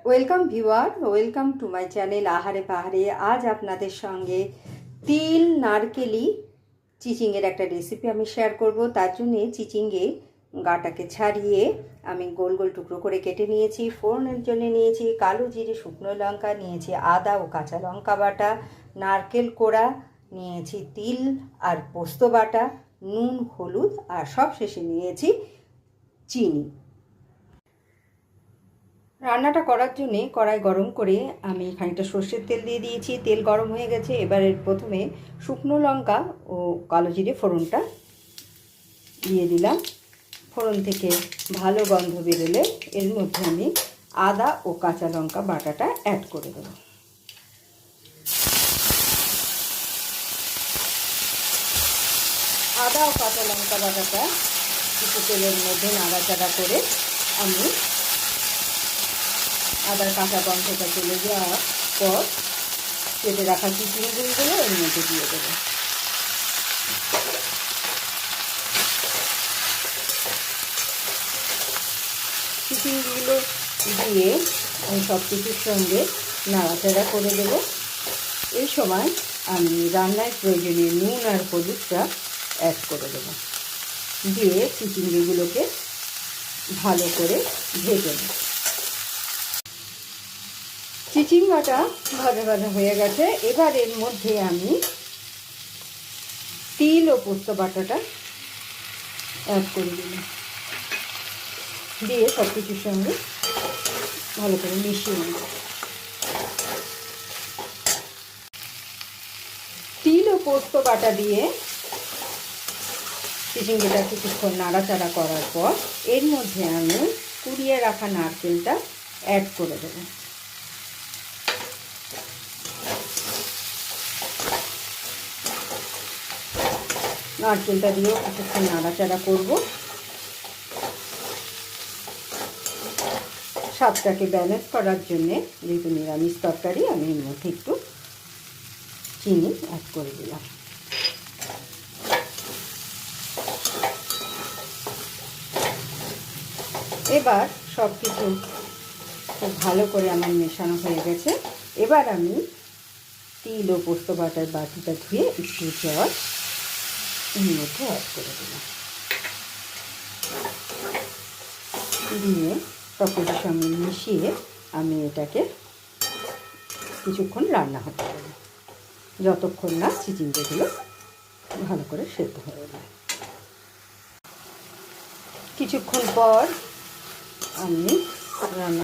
Welcome viewer, welcome to my channel আহারে পাহাড়ে। আজ আপনাদের সঙ্গে তিল নারকেলি চিচিংয়ের একটা রেসিপি আমি শেয়ার করব। তার জন্যে চিচিংয়ে গাটাকে ছাড়িয়ে আমি গোল গোল টুকরো করে কেটে নিয়েছি। ফোড়নের জন্য নিয়েছি কালো জিরে, শুকনো লঙ্কা, নিয়েছি আদা ও কাঁচা লঙ্কা বাটা, নারকেল কোড়া, নিয়েছি তিল আর পোস্ত বাটা, নুন, হলুদ আর সব শেষে নিয়েছি চিনি। রান্নাটা করার জন্যে কড়াই গরম করে আমি খানিকটা সর্ষের তেল দিয়ে দিয়েছি। তেল গরম হয়ে গেছে। এবারে প্রথমে শুকনো লঙ্কা ও কালো জিরে ফোড়নটা দিয়ে দিলাম। ফোড়ন থেকে ভালো গন্ধ বেরোলে এর মধ্যে আমি আদা ও কাঁচা লঙ্কা বাটাটা অ্যাড করে দেবো। আদা ও কাঁচা লঙ্কা বাটাটা কিছু তেলের মধ্যে নাড়াচাড়া করে আমি আদার কাঁচা গন্ধটা চলে যাওয়ার পর কেটে রাখা চিচিংগুলো এর মধ্যে দিয়ে দেবো। চিচিংগুলো দিয়ে আমি সব কিছুর সঙ্গে নাড়াচাড়া করে দেব। এই সময় আমি রান্নায় প্রয়োজনীয় নুন আর হলুদটা অ্যাড করে দেবো, দিয়ে চিচিংগুলোকে ভালো করে ভেজে নেব। চিচিঙ্গাটা ভাজা ভাজা হয়ে গেছে। এবার এর মধ্যে আমি তিল ও পোস্ত বাটাটা অ্যাড করে দিলাম, দিয়ে সব কিছুর সঙ্গে ভালো করে মিশিয়ে নেব। তিল ও পোস্ত বাটা দিয়ে চিচিঙ্গাটা কিছুক্ষণ নাড়াচাড়া করার পর এর মধ্যে আমি কুড়িয়ে রাখা নারকেলটা অ্যাড করে দেবো। নারকেলটা দিয়েও কিছুক্ষণ নাড়াচাড়া করব। স্বাদটাকে ব্যালেন্স করার জন্যে, যেহেতু নিরামিষ তরকারি, আমি এর মধ্যে একটু চিনি অ্যাড করে দিলাম। এবার সব কিছু খুব ভালো করে আমার মেশানো হয়ে গেছে। এবার আমি তিল ও পোস্ত বাটার বাটিটা ধুয়ে একটু জল এর মধ্যে অ্যাড করে দিলাম, দিয়ে সব কিছুর সঙ্গে মিশিয়ে আমি এটাকে কিছুক্ষণ রান্না হতে দেবো, যতক্ষণ না চিচিঙ্গাগুলো ভালো করে সেদ্ধ হয়ে যায়। কিছুক্ষণ পর আমি রান্না